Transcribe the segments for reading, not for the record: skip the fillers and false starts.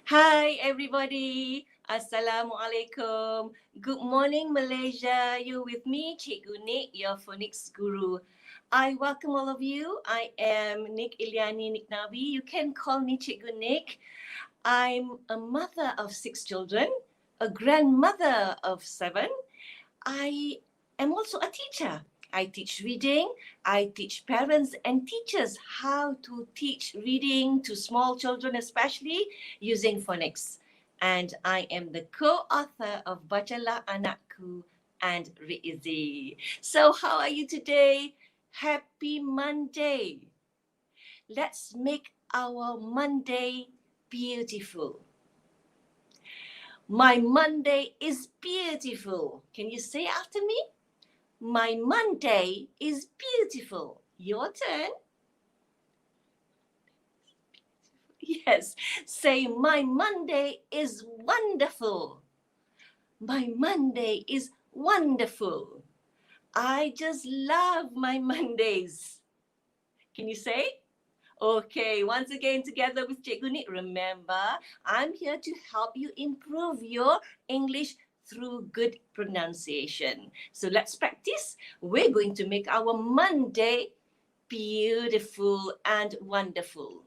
Hi everybody. Assalamualaikum. Good morning Malaysia. You with me, Cikgu Nick, your phonics guru. I welcome all of you. I am Nick Iliani Niknabi. You can call me Cikgu Nick. I'm a mother of 6 children, a grandmother of 7. I am also a teacher. I teach reading. I teach parents and teachers how to teach reading to small children, especially using phonics. And I am the co-author of Bacalah Anakku and Read. So how are you today? Happy Monday. Let's make our Monday beautiful. My Monday is beautiful. Can you say after me? My Monday is beautiful. Your turn. Yes, say my Monday is wonderful. My Monday is wonderful. I just love my Mondays. Can you say? Okay, once again together with Cikgu Nick. Remember, I'm here to help you improve your English through good pronunciation. So let's practice. We're going to make our Monday beautiful and wonderful.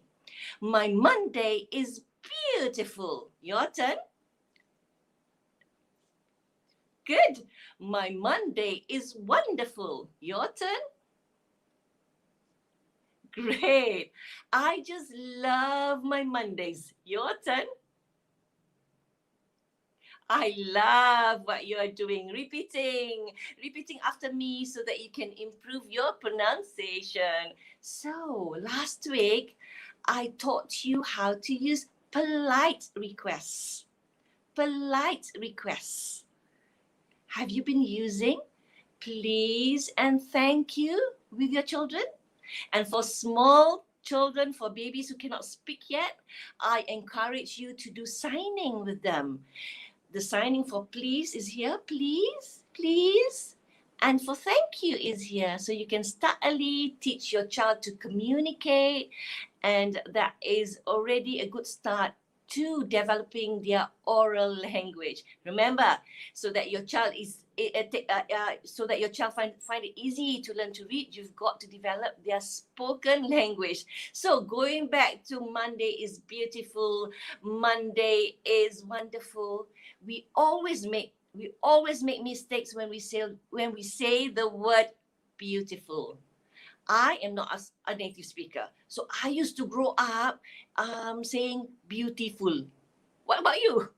My Monday is beautiful. Your turn. Good. My Monday is wonderful. Your turn. Great. I just love my Mondays. Your turn. I love what you are doing. Repeating after me so that you can improve your pronunciation. So, last week, I taught you how to use polite requests. Polite requests. Have you been using please and thank you with your children? And for small children, for babies who cannot speak yet, I encourage you to do signing with them. The signing for please is here, please, please. And for thank you is here. So you can start early, teach your child to communicate. And that is already a good start to developing their oral language. Remember, so that your child find it easy to learn to read, you've got to develop their spoken language. So going back to Monday is beautiful, Monday is wonderful. We always make mistakes when we say the word beautiful. I am not a native speaker, so I used to grow up saying beautiful. What about you?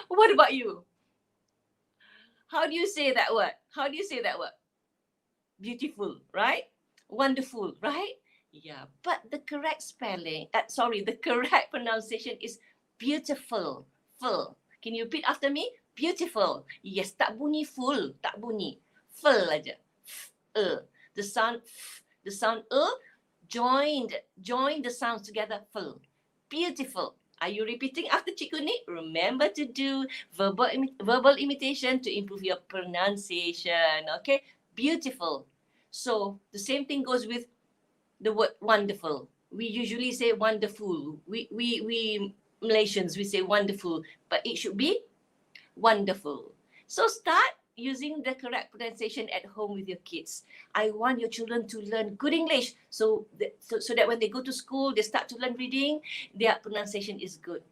What about you? How do you say that word? How do you say that word? Beautiful, right? Wonderful, right? Yeah, but the correct the correct pronunciation is beautiful. Full. Can you repeat after me? Beautiful. Yes, tak bunyi full, tak bunyi. Full aja. The sound join the sounds together. Full. Beautiful. Are you repeating after Cikgu Nick? Remember to do verbal imitation to improve your pronunciation. Okay, beautiful. So the same thing goes with the word wonderful. We usually say wonderful. We Malaysians, we say wonderful, but it should be wonderful. So start using the correct pronunciation at home with your kids. I want your children to learn good English so that when they go to school, they start to learn reading, their pronunciation is good.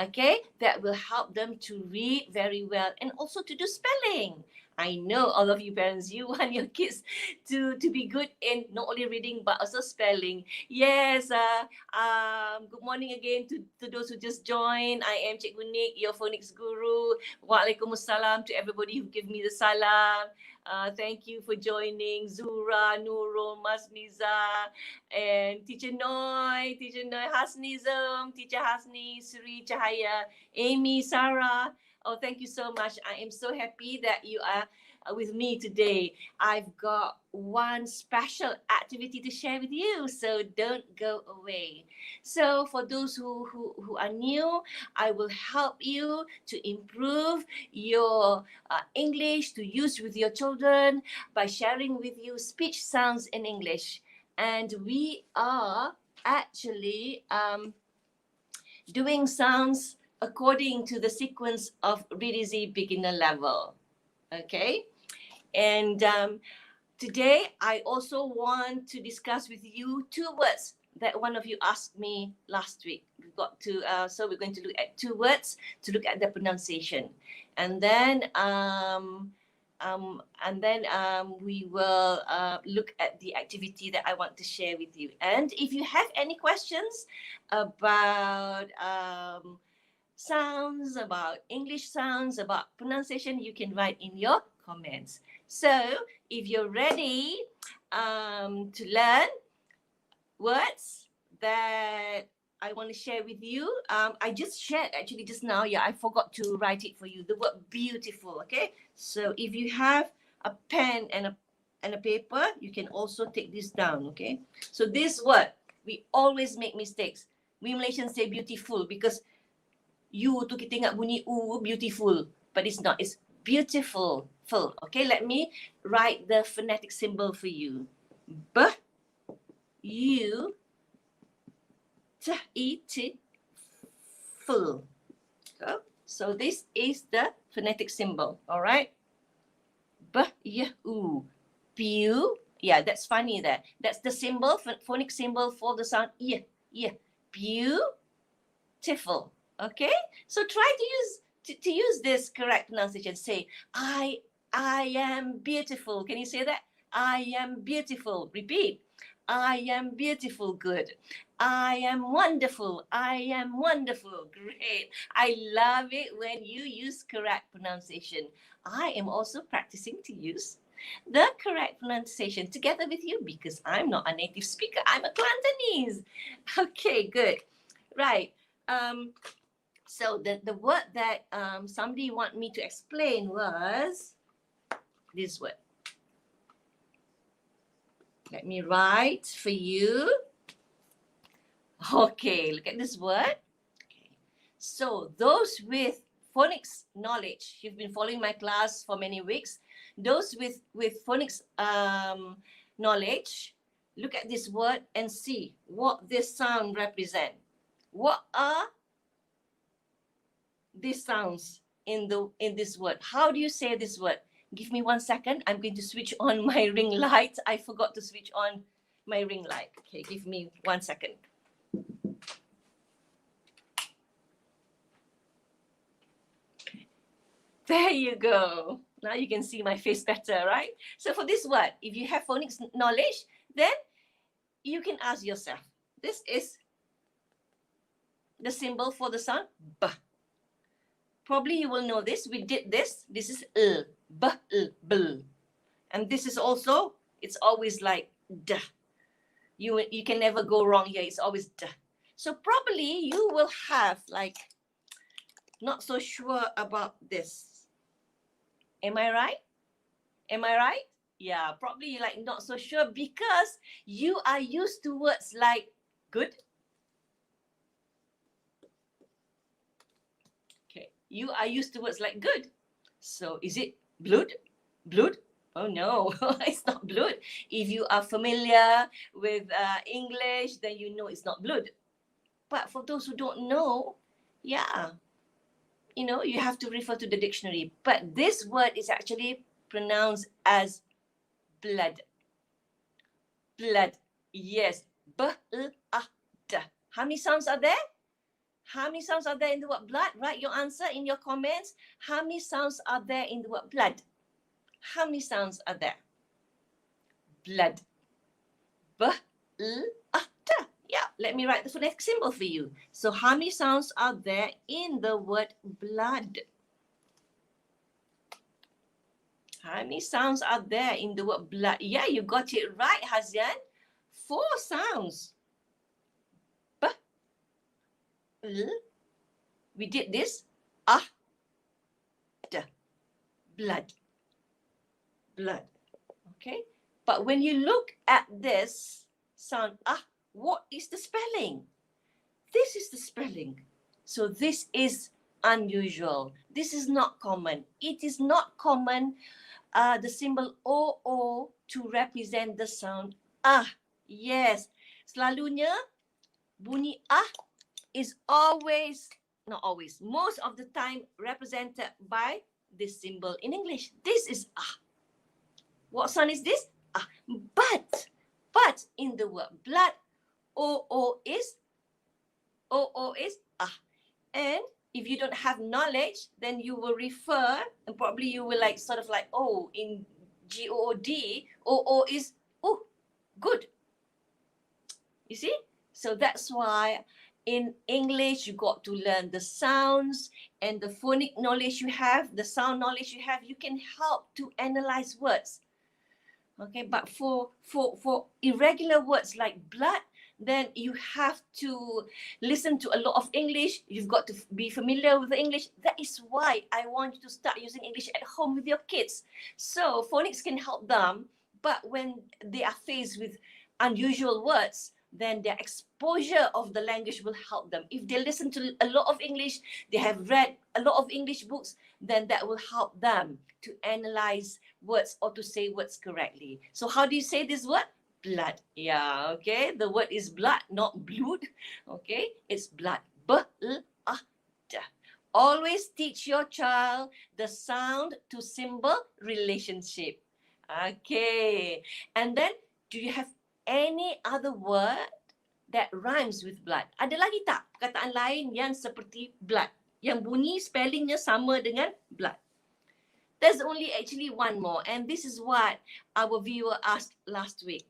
Okay, that will help them to read very well and also to do spelling. I know all of you parents, you want your kids to be good in not only reading but also spelling. Yes, good morning again to those who just joined. I am Cikgu Nick, your phonics guru. Waalaikumsalam to everybody who give me the salam. Thank you for joining. Zura, Nurul, Masniza, and Teacher Noi, Hasnizam, Teacher Hasni, Sri Cahaya, Amy, Sarah. Oh, thank you so much. I am so happy that you are with me today. I've got one special activity to share with you, so don't go away. So for those who are new, I will help you to improve your English to use with your children by sharing with you speech sounds in English. And we are actually doing sounds according to the sequence of Ridizi beginner level. Okay, and today I also want to discuss with you 2 words that one of you asked me last week. We've got to so we're going to look at 2 words to look at the pronunciation, and then we will look at the activity that I want to share with you. And if you have any questions about sounds, about English sounds, about pronunciation, you can write in your comments. So if you're ready to learn words that I want to share with you, I just shared actually just now. Yeah, I forgot to write it for you. The word beautiful. Okay, so if you have a pen and a paper, you can also take this down. Okay, so this word, we always make mistakes. We Malaysians say beautiful because you tu kita ingat bunyi u, beautiful, but it's not. It's beautiful. Full. Okay, let me write the phonetic symbol for you. B, U, T, E, T, full. So this is the phonetic symbol. All right. B, Y, U, beau. Yeah, that's funny there. That's the symbol, phonic symbol for the sound y. Beautiful. Okay, so try to use this correct pronunciation. Say, I am beautiful. Can you say that? I am beautiful. Repeat. I am beautiful. Good. I am wonderful. I am wonderful. Great. I love it when you use correct pronunciation. I am also practicing to use the correct pronunciation together with you because I'm not a native speaker. I'm a Kelantanese. Okay, good. Right. So the word that somebody want me to explain was this word. Let me write for you. Okay, look at this word. Okay. So those with phonics knowledge, you've been following my class for many weeks. Those with phonics knowledge, look at this word and see what this sound represent. What are these sounds in this word? How do you say this word? Give me 1 second. I'm going to switch on my ring light. I forgot to switch on my ring light. Okay, give me 1 second. There you go. Now you can see my face better, right? So for this word, if you have phonics knowledge, then you can ask yourself, this is the symbol for the sound B. Probably you will know this. We did this. This is L, B, L, B. And this is also, it's always like D. You can never go wrong here. It's always D. So probably you will have like, not so sure about this. Am I right? Am I right? Yeah, probably you're like not so sure because you are used to words like good. Okay, you are used to words like good. So is it blood? Blood? Oh no, it's not blood. If you are familiar with English, then you know it's not blood. But for those who don't know, yeah, you know, you have to refer to the dictionary. But this word is actually pronounced as blood. Blood. Yes. B-l-a-d. How many sounds are there? How many sounds are there in the word blood? Write your answer in your comments. How many sounds are there in the word blood? How many sounds are there? Blood. B-l-a-d. Yeah, let me write the phonetic symbol for you. So how many sounds are there in the word blood? How many sounds are there in the word blood? Yeah, you got it right, Hazian. 4 sounds. B, L. We did this. Ah, D. Blood. Blood. Okay. But when you look at this sound, ah, what is the spelling? This is the spelling. So this is unusual. This is not common. It is not common, the symbol OO to represent the sound ah. Yes, selalunya bunyi ah is always not always, most of the time represented by this symbol in English. This is ah. What sound is this? Ah. But in the word blood, O is ah. And if you don't have knowledge, then you will refer, and probably you will like sort of like, oh, in GOOD, O is oh, good. You see? So that's why in English, you got to learn the sounds and the phonic knowledge you have, the sound knowledge you have, you can help to analyze words. Okay, but for irregular words like blood, then you have to listen to a lot of English. You've got to be familiar with the English. That is why I want you to start using English at home with your kids. So phonics can help them, but when they are faced with unusual words, then their exposure of the language will help them. If they listen to a lot of English, they have read a lot of English books, then that will help them to analyze words or to say words correctly. So how do you say this word? Blood. Yeah, okay. The word is blood, not blood. Okay, it's blood. B-l-a-d. Always teach your child the sound to symbol relationship. Okay. And then, do you have any other word that rhymes with blood? Ada lagi tak perkataan lain yang seperti blood, yang bunyi spellingnya sama dengan blood? There's only actually one more, and this is what our viewer asked last week.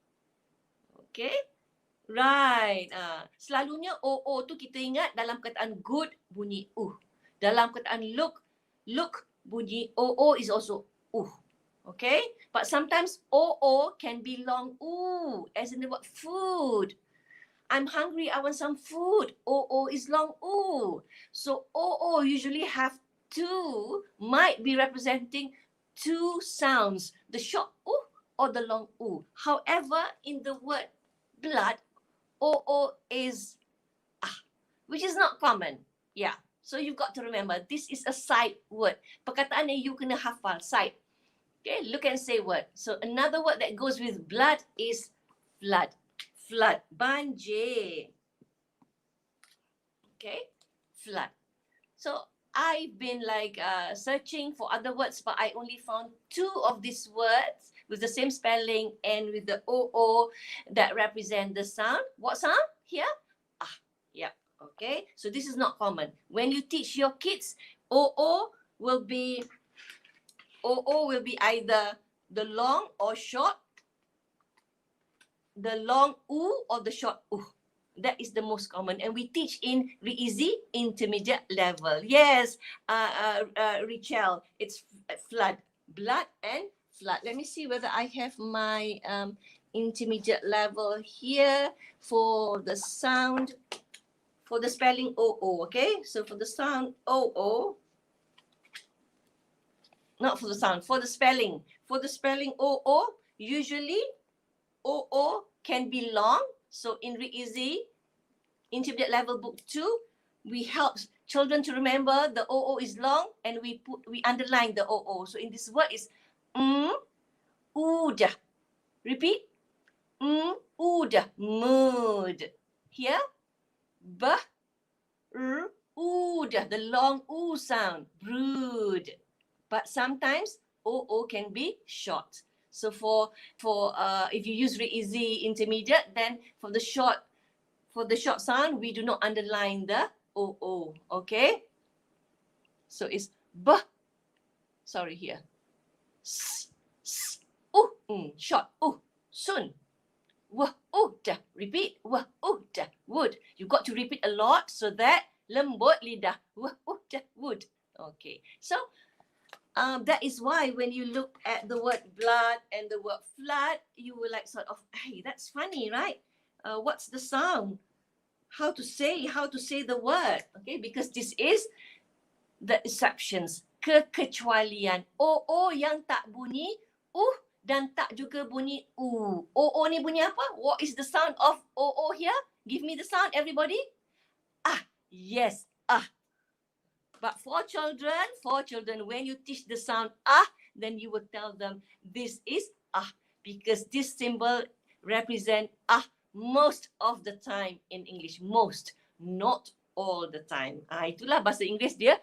Okay, right. Selalunya O tu kita ingat dalam perkataan good bunyi dalam perkataan look bunyi O is also okay, but sometimes O can be long as in the word food. I'm hungry, I want some food. O is long so O usually have two, might be representing two sounds, the short or the long However, in the word blood, O is which is not common. Yeah, so you've got to remember, this is a sight word. Perkataan yang you kena hafal, sight. Okay, look and say word. So another word that goes with blood is flood. Flood. Banjir. Okay, flood. So I've been like searching for other words, but I only found two of these words with the same spelling and with the O that represent the sound. What sound? Here? Yeah. Okay. So this is not common. When you teach your kids, O will be either the long or short, the long or the short That is the most common, and we teach in easy intermediate level. Yes, Richelle, it's flood, blood and flood. Let me see whether I have my intermediate level here for the sound, for the spelling O. Okay, so for the sound O, not for the sound, for the spelling O, usually O can be long. So in Re-Easy Intermediate Level Book 2, we help children to remember the O is long, and we underline the O. So in this word is udah. Repeat. Udah. Mood. Here. Udah. The long U sound. Brood. But sometimes O can be short. So for if you use Re-Easy Intermediate, then for the short sound, we do not underline the O. Okay? So it's sorry here. Short. Soon. Dah. Repeat. Dah. Wood. You got to repeat a lot so that lembut lidah. Dah. Wood. Okay. So that is why when you look at the word blood and the word flood, you will like sort of, hey, that's funny, right? What's the sound? How to say the word? Okay, because this is the exceptions, kekecualian. O yang tak bunyi dan tak juga bunyi O ni bunyi apa? What is the sound of O here? Give me the sound, everybody. Yes, But for children, when you teach the sound then you will tell them this is because this symbol represent most of the time in English. Most, not all the time. Itulah bahasa Inggeris dia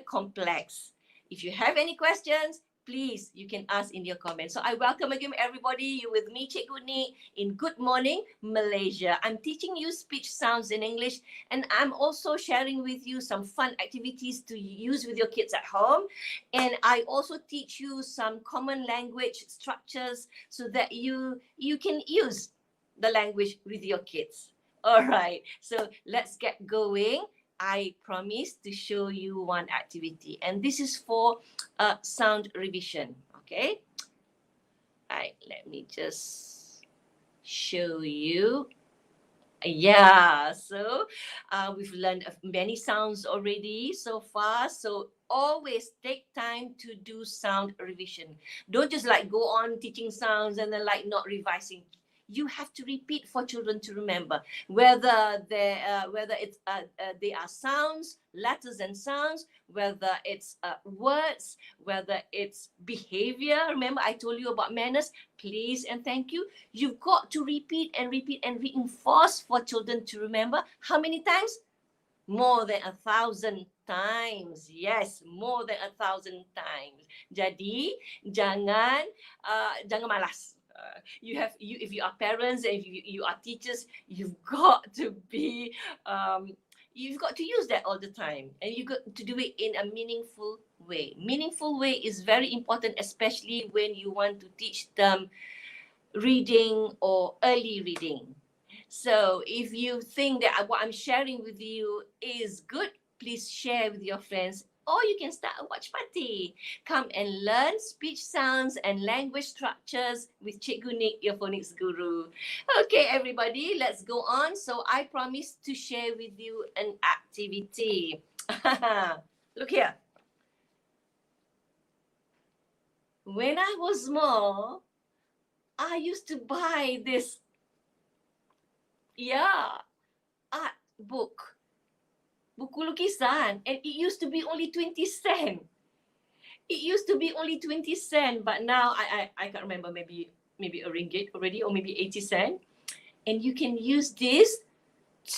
complex. If you have any questions, please, you can ask in your comments. So I welcome again everybody. You with me, Cikgu Ni, in Good Morning Malaysia. I'm teaching you speech sounds in English, and I'm also sharing with you some fun activities to use with your kids at home. And I also teach you some common language structures so that you can use the language with your kids. All right, so let's get going. I promise to show you one activity, and this is for sound revision. Okay, all right, let me just show you. Yeah, so we've learned many sounds already so far, so always take time to do sound revision. Don't just like go on teaching sounds and then like not revising. You have to repeat for children to remember, whether they are sounds, letters and sounds, whether it's words, whether it's behavior. Remember I told you about manners, please and thank you. You've got to repeat and repeat and reinforce for children to remember. How many times? More than 1,000 times. Yes, more than 1,000 times. Jadi jangan malas. If you are parents and if you are teachers, you've got to be you've got to use that all the time, and you got to do it in a meaningful way. Meaningful way is very important, especially when you want to teach them reading or early reading. So if you think that what I'm sharing with you is good, please share with your friends, or you can start a watch party. Come and learn speech sounds and language structures with Cikgu Nick, your phonics guru. Okay, everybody, let's go on. So I promise to share with you an activity. Look here. When I was small, I used to buy this art book, buku lukisan, and it used to be only 20 cents. It used to be only 20 cents, but now I can't remember, maybe a ringgit already, or maybe 80 cents. And you can use this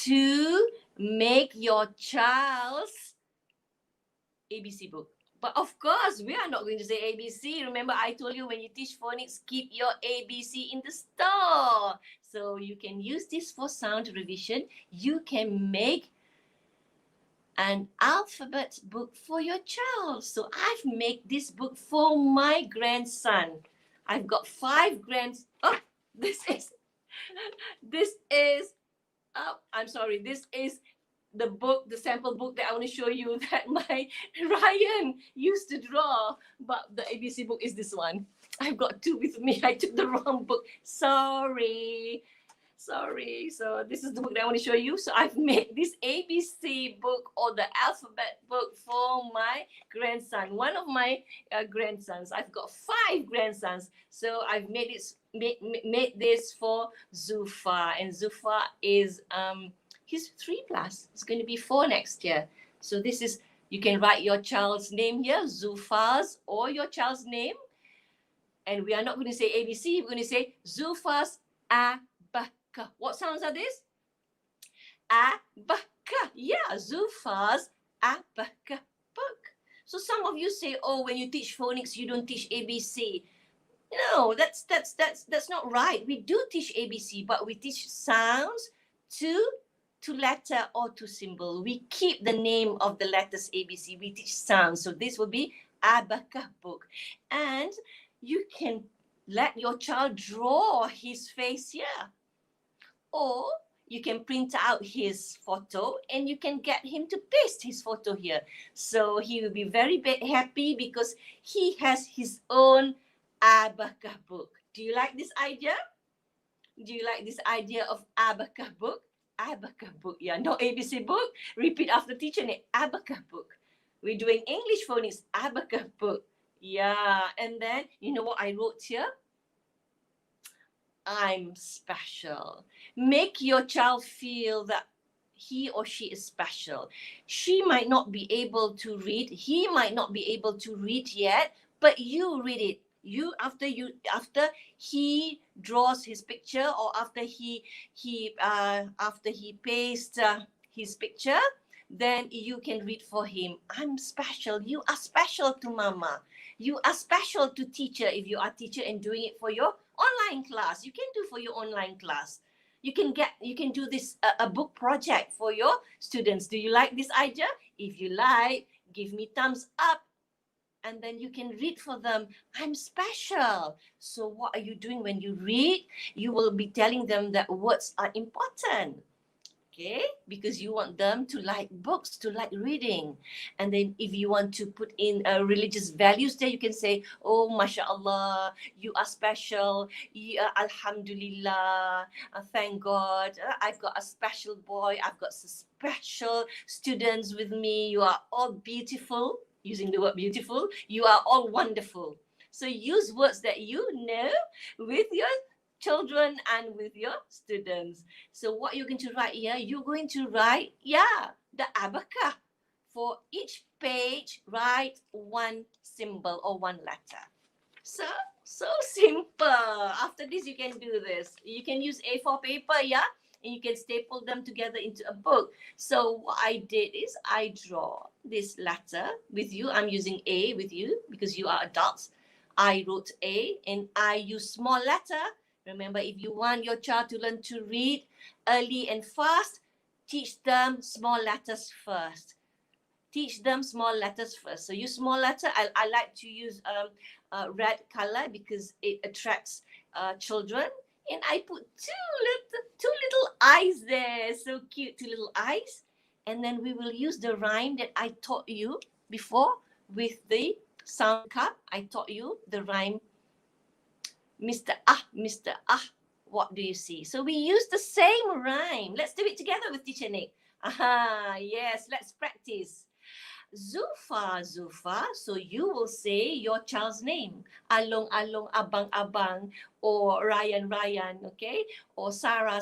to make your child's ABC book. But of course, we are not going to say ABC. Remember, I told you when you teach phonics, keep your ABC in the store. So you can use this for sound revision. You can make an alphabet book for your child. So I've made this book for my grandson. I've got 5 grandsons. Oh, this is the book, the sample book that I want to show you that my Ryan used to draw, but the ABC book is this one. I've got 2 with me. I took the wrong book. Sorry. So this is the book that I want to show you. So I've made this ABC book, or the alphabet book, for my grandson, one of my grandsons. I've got 5 grandsons, so I've made this for Zufar, and Zufar is he's 3+. It's going to be 4 next year. So this is, you can write your child's name here, Zufar's, or your child's name. And we are not going to say ABC. We're going to say Zufar's abacus. What sounds are these? Abacus. Yeah, Zufar's abacus book. So some of you say, oh, when you teach phonics, you don't teach ABC. No, that's not right. We do teach ABC, but we teach sounds to letter or to symbol. We keep the name of the letters ABC. We teach sounds. So this will be abacus book. And you can let your child draw his face here. Or you can print out his photo and you can get him to paste his photo here. So he will be very happy because he has his own abacus book. Do you like this idea? Do you like this idea of abacus book? Abacus book, yeah, no ABC book. Repeat after teacher, abacus book. We're doing English phonics, abacus book. Yeah, and then you know what I wrote here? I'm special. Make your child feel that he or she is special. She might not be able to read. He might not be able to read yet, but you read it. After he draws his picture, or after he pastes his picture, then you can read for him. I'm special. You are special to mama. You are special to teacher if you are teacher and doing it for your online class. You can do for your online class. You can do this a book project for your students. Do you like this idea? If you like, give me thumbs up. And then you can read for them, I'm special. So what are you doing when you read? You will be telling them that words are important. Okay, because you want them to like books, to like reading. And then if you want to put in religious values there, you can say, oh, mashallah, you are special. Alhamdulillah, thank God, I've got a special boy, I've got some special students with me. You are all beautiful, using the word beautiful. You are all wonderful. So use words that you know with your children and with your students. So what you're going to write here, you're going to write, the abacus. For each page, write one symbol or one letter. So simple. After this, you can do this. You can use A4 paper, and you can staple them together into a book. So what I did is I draw this letter with you. I'm using A with you because you are adults. I wrote A and I use small letter. Remember, if you want your child to learn to read early and fast, teach them small letters first. Teach them small letters first. So use small letter. I like to use red color because it attracts children. And I put two little eyes there. So cute, two little eyes. And then we will use the rhyme that I taught you before with the sound cup. I taught you the rhyme. Mr. What do you see? So we use the same rhyme. Let's do it together with Teacher Nick. Yes, let's practice. Zufar. So you will say your child's name. Along, abang, or Ryan, okay? Or Sarah.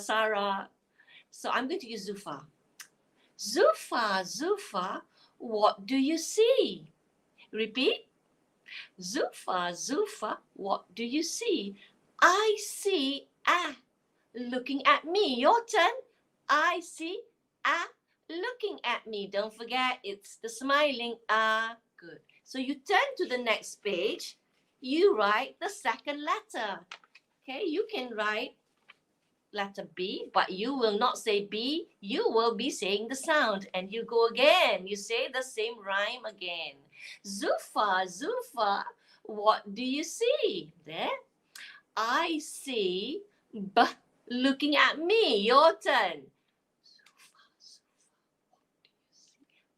So I'm going to use Zufar. Zufar, what do you see? Repeat. Zufar, what do you see? I see looking at me. Your turn. I see looking at me. Don't forget, it's the smiling good. So you turn to the next page. You write the second letter. Okay, you can write letter B, but you will not say B. You will be saying the sound. And you go again. You say the same rhyme again. Zufar, what do you see? There. I see B looking at me. Your turn.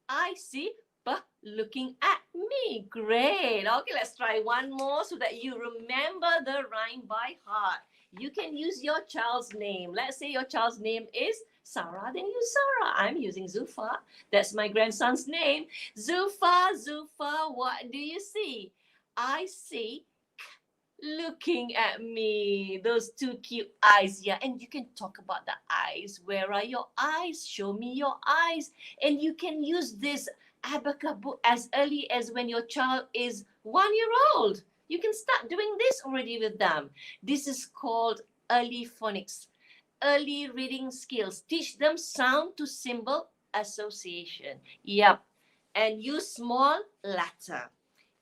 I see B looking at me. Great. Okay, let's try one more so that you remember the rhyme by heart. You can use your child's name. Let's say your child's name is Sarah, then use Sarah. I'm using Zufar. That's my grandson's name. Zufar, what do you see? I see looking at me. Those two cute eyes, and you can talk about the eyes. Where are your eyes? Show me your eyes. And you can use this abacus book as early as when your child is 1 year old. You can start doing this already with them. This is called early phonics, early reading skills. Teach them sound to symbol association. And use small letter.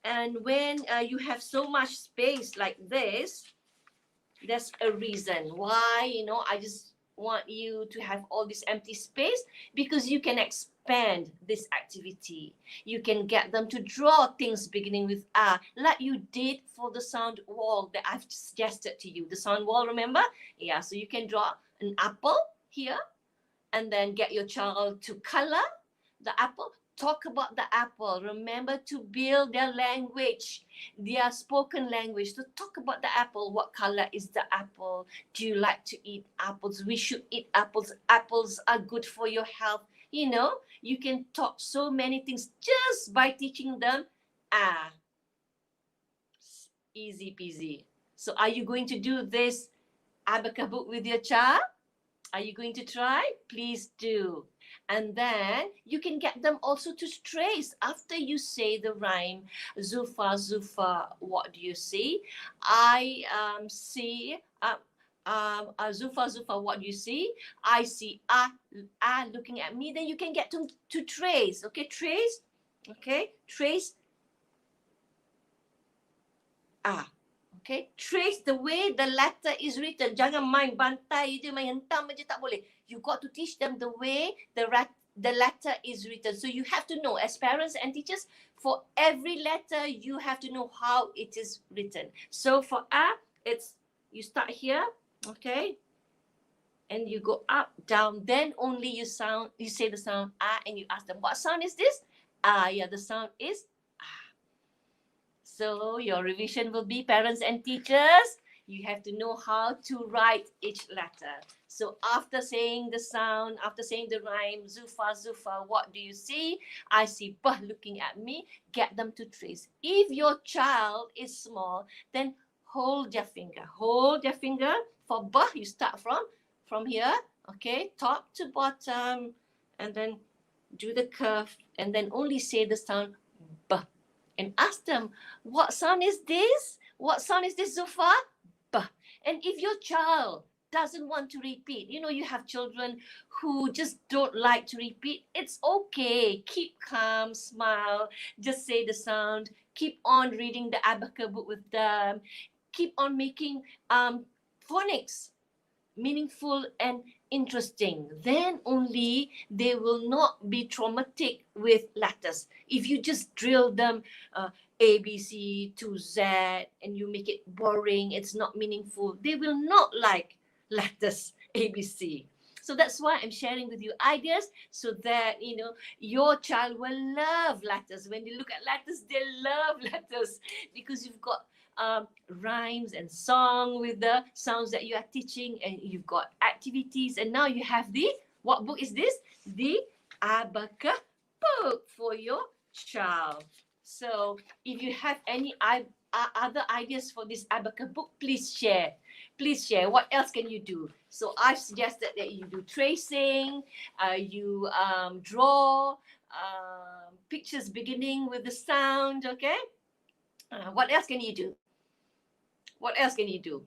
And when you have so much space like this, there's a reason why, I just want you to have all this empty space, because you can expand this activity. You can get them to draw things beginning with A, like you did for the sound wall that I've suggested to you. The sound wall, remember? So you can draw an apple here, and then get your child to color the apple. Talk about the apple. Remember to build their language, their spoken language. So talk about the apple. What color is the apple? Do you like to eat apples? We should eat apples. Apples are good for your health. You can talk so many things just by teaching them. Easy peasy. So are you going to do this abacus book with your child? Are you going to try? Please do. And then you can get them also to trace after you say the rhyme. Zufar, what do you see? I see Zufar, what do you see? I see looking at me. Then you can get to trace. Okay, trace. Okay, trace Okay, trace the way the letter is written. Jangan main bantai je, main hentam je, tak boleh. You got to teach them the way the letter is written. So you have to know, as parents and teachers, for every letter, you have to know how it is written. So for it's, you start here, okay? And you go up, down, then only you say the sound and you ask them, what sound is this? Yeah, the sound is So your revision will be, parents and teachers, you have to know how to write each letter. So after saying the sound, after saying the rhyme, Zufar, what do you see? I see bah looking at me. Get them to trace. If your child is small, then hold their finger. Hold their finger. For bah, you start from here, okay, top to bottom, and then do the curve, and then only say the sound bah. And ask them, what sound is this? What sound is this, Zufar? Bah. And if your child doesn't want to repeat, you have children who just don't like to repeat, it's okay. Keep calm, smile, just say the sound. Keep on reading the abacus book with them. Keep on making phonics meaningful and interesting. Then only they will not be traumatic with letters. If you just drill them A, B, C to Z and you make it boring, it's not meaningful, they will not like letters A, B, C. So that's why I'm sharing with you ideas so that, your child will love letters. When they look at letters, they love letters because you've got rhymes and song with the sounds that you are teaching, and you've got activities, and now you have what book is this? The abacus book for your child. So if you have any other ideas for this abacus book, please share. Please share. What else can you do? So I've suggested that you do tracing, you draw pictures beginning with the sound, okay? What else can you do? What else can you do?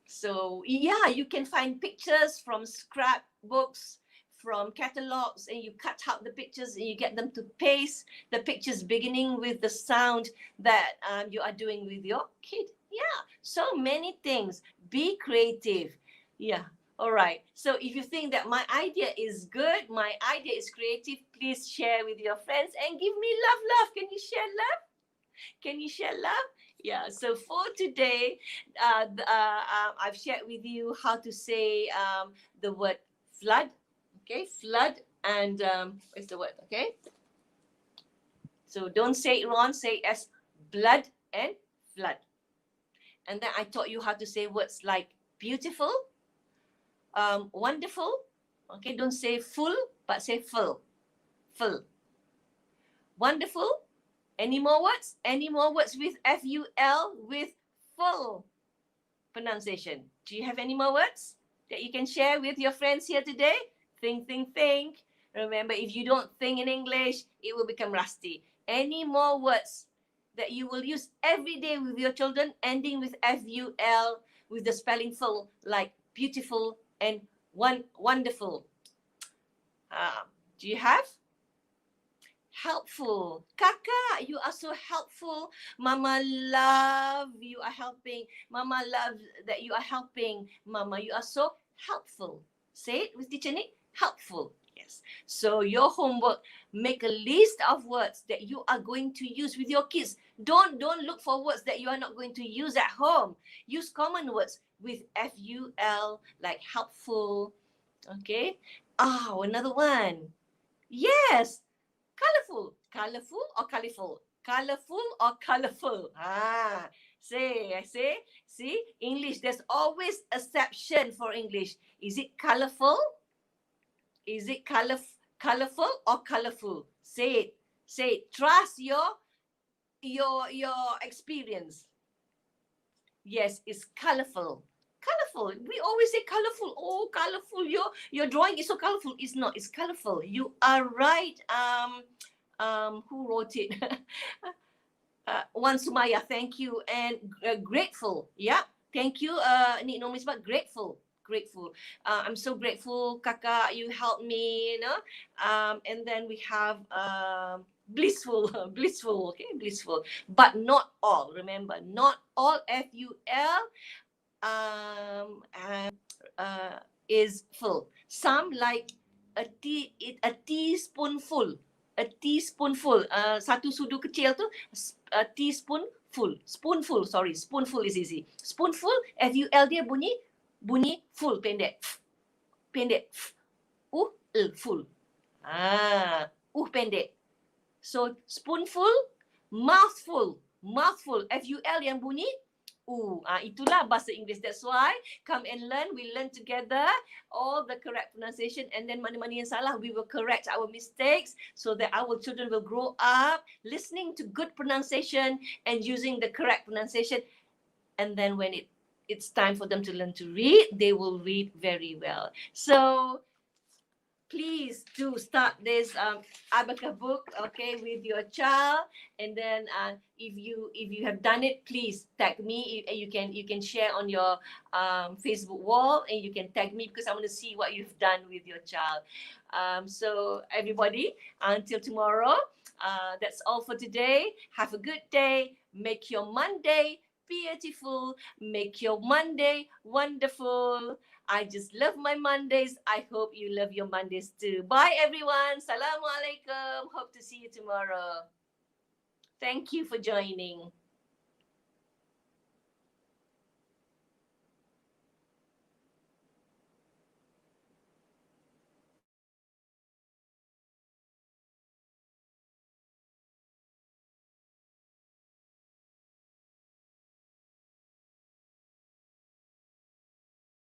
So yeah, you can find pictures from scrapbooks, from catalogs, and you cut out the pictures and you get them to paste the pictures beginning with the sound that you are doing with your kid. Yeah, so many things. Be creative. Yeah. All right. So if you think that my idea is good, my idea is creative, please share with your friends and give me love. Can you share love? Can you share love? Yeah, so for today, I've shared with you how to say the word flood. Okay, flood, and what's the word? Okay, so don't say it wrong, say it as blood and flood. And then I taught you how to say words like beautiful, wonderful. Okay, don't say full, but say full. Wonderful. Any more words? Any more words with F-U-L, with full pronunciation? Do you have any more words that you can share with your friends here today? Think. Remember, if you don't think in English, it will become rusty. Any more words that you will use every day with your children, ending with F-U-L, with the spelling full, like beautiful and wonderful? Do you have? Helpful. Kakak, you are so helpful. Mama love you are helping. Mama loves that you are helping. Mama, you are so helpful. Say it with teacher Nick. Helpful. Yes. So your homework, make a list of words that you are going to use with your kids. Don't look for words that you are not going to use at home. Use common words with F-U-L, like helpful. Okay. Another one. Yes. Colorful. Colorful or colorful? Colorful or colorful? See, English, there's always exception for English. Is it colorful? Is it colorful or colorful? Say it. Trust your experience. Yes, it's colorful. Colorful. We always say colorful. Oh, colorful. Your drawing is so colorful. It's not. It's colorful. You are right. Who wrote it? Wan Sumaya. Thank you. And grateful. Yeah. Thank you, Nik Nomisbat. Grateful. Grateful. I'm so grateful, Kakak, you helped me, you know. And then we have blissful, blissful, okay, blissful. But not all, remember, not all, F-U-L, is full. Some like a teaspoonful. A teaspoonful. Satu sudu kecil tu, a teaspoonful. Spoonful, sorry. Spoonful is easy. Spoonful, F-U-L dia bunyi full, pendek. Pendek. Full. Pendek. So, spoonful, mouthful. Mouthful, F-U-L yang bunyi itulah bahasa Inggeris. That's why come and learn. We learn together all the correct pronunciation, and then mana-mana yang salah, we will correct our mistakes so that our children will grow up listening to good pronunciation and using the correct pronunciation. And then when it's time for them to learn to read, they will read very well. So please do start this abacus book, okay, with your child. And then if you have done it, please tag me. You can share on your Facebook wall, and you can tag me because I want to see what you've done with your child. So everybody, until tomorrow, that's all for today. Have a good day. Make your Monday beautiful. Make your Monday wonderful. I just love my Mondays. I hope you love your Mondays too. Bye everyone. Assalamualaikum. Hope to see you tomorrow. Thank you for joining.